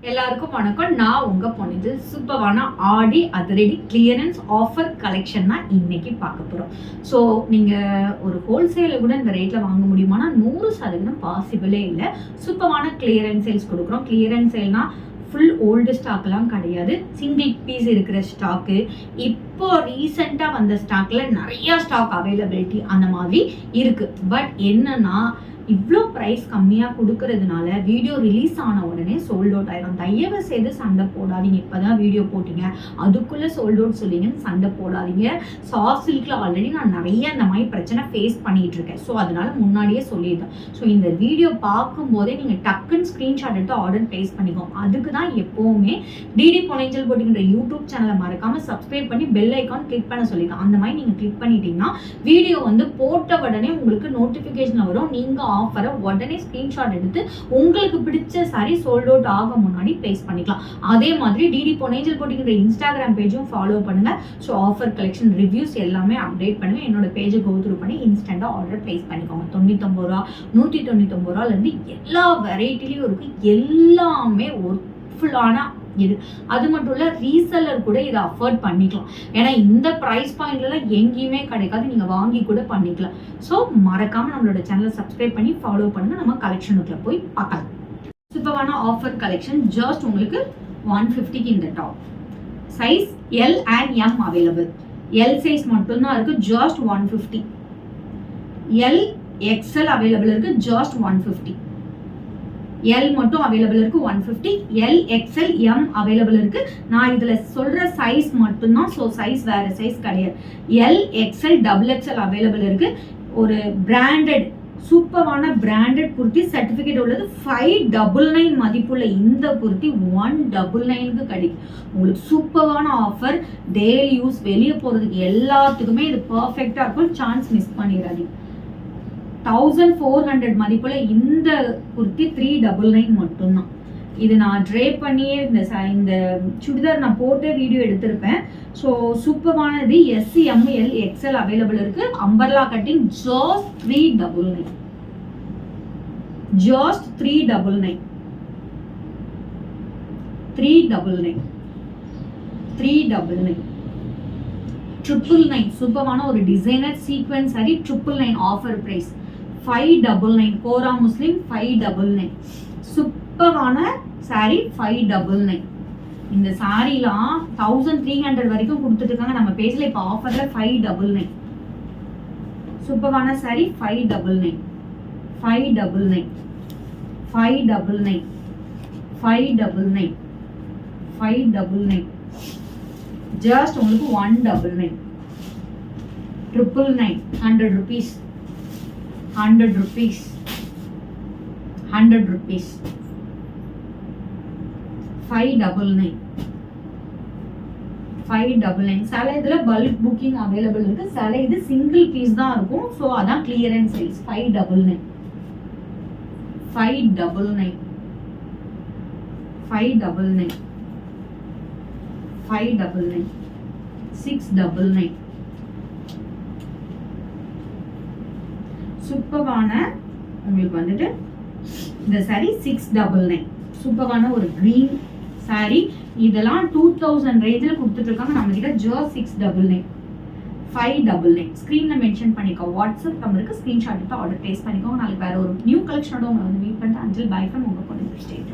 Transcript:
எல்லாருக்கும் வணக்கம். நான் உங்க பொண்ணு. சூப்பரான ஆடி அதிரடி கிளியரன்ஸ் ஆஃபர் கலெக்ஷன் தான் இன்னைக்கு பார்க்க போறோம். ஸோ நீங்க ஒரு ஹோல்சேல கூட இந்த ரேட்ல வாங்க முடியுமானா 100% பாசிபிளே இல்லை. சூப்பரான கிளியரன்ஸ் சேல்ஸ் கொடுக்குறோம். கிளியரன்ஸ் சேல்னா ஃபுல் ஓல்டு ஸ்டாக்லாம் கிடையாது, சிங்கிள் பீஸ் இருக்கிற ஸ்டாக்கு. இப்போ ரீசெண்டாக வந்த ஸ்டாக்ல நிறைய ஸ்டாக் அவைலபிலிட்டி அந்த மாதிரி இருக்கு. பட் என்னன்னா இவ்வளோ ப்ரைஸ் கம்மியாக கொடுக்கறதுனால வீடியோ ரிலீஸ் ஆன உடனே சோல்ட் அவுட் ஆயிடும். தயவு செய்து சண்டை போடாதீங்க. இப்போதான் வீடியோ போட்டீங்க அதுக்குள்ளே சோல்ட் அவுட் சொல்லிங்கன்னு சண்டை போடாதீங்க. சாஃப்ட் சில்கில் ஆல்ரெடி நான் நிறைய இந்த மாதிரி பிரச்சனை ஃபேஸ் பண்ணிட்டு இருக்கேன். ஸோ அதனால முன்னாடியே சொல்லியிருந்தேன். ஸோ இந்த வீடியோ பார்க்கும்போதே நீங்கள் டக்குன்னு ஸ்க்ரீன்ஷாட் எடுத்து ஆர்டர் ப்ளேஸ் பண்ணிக்கோங்க. அதுக்கு தான் எப்போவுமே டிடி பொன்னைஞ்சல் போட்டிங்கிற யூடியூப் சேனலை மறக்காமல் சப்ஸ்கிரைப் பண்ணி பெல் ஐக்கான் கிளிக் பண்ண சொல்லியிருக்கேன். அந்த மாதிரி நீங்கள் கிளிக் பண்ணிட்டீங்கன்னா வீடியோ போட்ட உடனே உங்களுக்கு நோட்டிஃபிகேஷன் வரும். நீங்கள் ஆஃபரை உடனே ஸ்கிரீன்ஷாட் எடுத்து உங்களுக்கு பிடிச்ச சாரி சோல்ட் அவுட் ஆக முன்னாடி பிளேஸ் பண்ணிக்கலாம். அதே மாதிரி டிடி பொன்னைஞ்சல் போட்டிங்கிற இன்ஸ்டாகிராம் பேஜும் ஃபாலோ பண்ணுங்க. ஸோ ஆஃபர் கலெக்ஷன் ரிவ்யூஸ் எல்லாமே அப்டேட் பண்ணுங்க. என்னோட பேஜை கோ த்ரூ பண்ணி இன்ஸ்டன்டா ஆர்டர் பிளேஸ் பண்ணிக்கோங்க. 99 ரூபா 199 ரூபாலேருந்து எல்லா வெரைட்டிலையும் இருக்கு. எல்லாமே ஒரு ஃபுல்லான இது. அது மட்டும் இல்ல, ரீசெல்லர் கூட இதை அஃபோர்ட் பண்ணிக்கலாம். ஏன்னா இந்த பிரைஸ் பாயிண்ட்ல எங்கேயுமே கிடைக்காது. நீங்க வாங்கி கூட பண்ணிக்கலாம். ஸோ மறக்காம நம்மளோட சேனலை சப்ஸ்கிரைப் பண்ணி ஃபாலோ பண்ணுங்க. நம்ம கலெக்ஷனுக்குள்ள போய் பார்க்கலாம். சூப்பரான ஆஃபர் கலெக்ஷன். ஜஸ்ட் உங்களுக்கு 150க்கு இந்த top size L and M available. L size மட்டும்தான் இருக்கு. ஜஸ்ட் 150. எல் எக்ஸ்எல் அவைலபிள் இருக்கு. ஜஸ்ட் 150. எல் மட்டும் அவைலபிள் இருக்கு 150. எல் எக்ஸ்எல் எம் அவைலபிள் இருக்கு. நான் இதுல சொல்ற சைஸ் மட்டும்தான். ஸோ சைஸ் வேற சைஸ் கிடையாது. L XL double XL available இருக்கு. ஒரு பிராண்டட் சூப்பரான பிராண்டட் குர்த்தி சர்டிபிகேட் உள்ளது. 599 மதிப்புள்ள இந்த குர்த்தி 199க்கு கிடைக்கும். உங்களுக்கு சூப்பரான ஆஃபர். டெய்லி யூஸ், வெளியே போறதுக்கு எல்லாத்துக்குமே இது பர்ஃபெக்டா இருக்கும். சான்ஸ் மிஸ் பண்ணிடாதீங்க. 1400 மதிப்புல இந்த குர்த்தி 399 மட்டும்தான். இது நான் ட்ரே பண்ணியே இந்த சுடிதார் நான் போட்டு வீடியோ எடுத்திருப்பேன். ஸோ சூப்பரானது. S M L XL available இருக்கு. Umbrella cutting. ஜஸ்ட் 399. ஜஸ்ட் 399. 399. 399. 999. சூப்பரான ஒரு designer sequence sari. 999 offer price. 599. Kora muslin 599. சூப்பரான சாரி 599. இந்த சாரிலாம் 1300 வரைக்கும் கொடுத்துட்டு இருக்காங்க நம்ம பேஜ்ல. இப்ப ஆஃபர்ல 599. சூப்பரான சாரி 599. 599. 599. 599. 599. ஜஸ்ட் உங்களுக்கு 199. 999. 100 rupees. 100 rupees. 100 rupees. 599. 599. சில இதுல பல்க் புக்கிங் அவைலபிள் இருக்கு. சில இது சிங்கிள் பீஸ் தான் இருக்கும். ஸோ அதான் கிளியரன்ஸ் சேல்ஸ். 599. 599. 599. 599. 699. சூப்பரான உங்களுக்கு இந்த சாரி 699. சூப்பரான ஒரு கிரீன் சாரி. இதெல்லாம் 2000 ரேஞ்சில் கொடுத்துட்டு இருக்காங்க நம்ம கிட்ட. ஜஸ்ட் 699. 599. ஸ்கிரீன்ல மென்ஷன் பண்ணிக்கோ. வாட்ஸ்அப் நம்பருக்கு ஸ்கிரீன்ஷாட் எடுத்து ஆர்டர் பிளேஸ் பண்ணிக்கோங்க. நாளைக்கு வேற ஒரு நியூ கலெக்ஷனோட உங்களை மீட் பண்ணிட்டு அஞ்சல் பை ஃப்ரம் உங்க பொண்ணு ஸ்டேட்.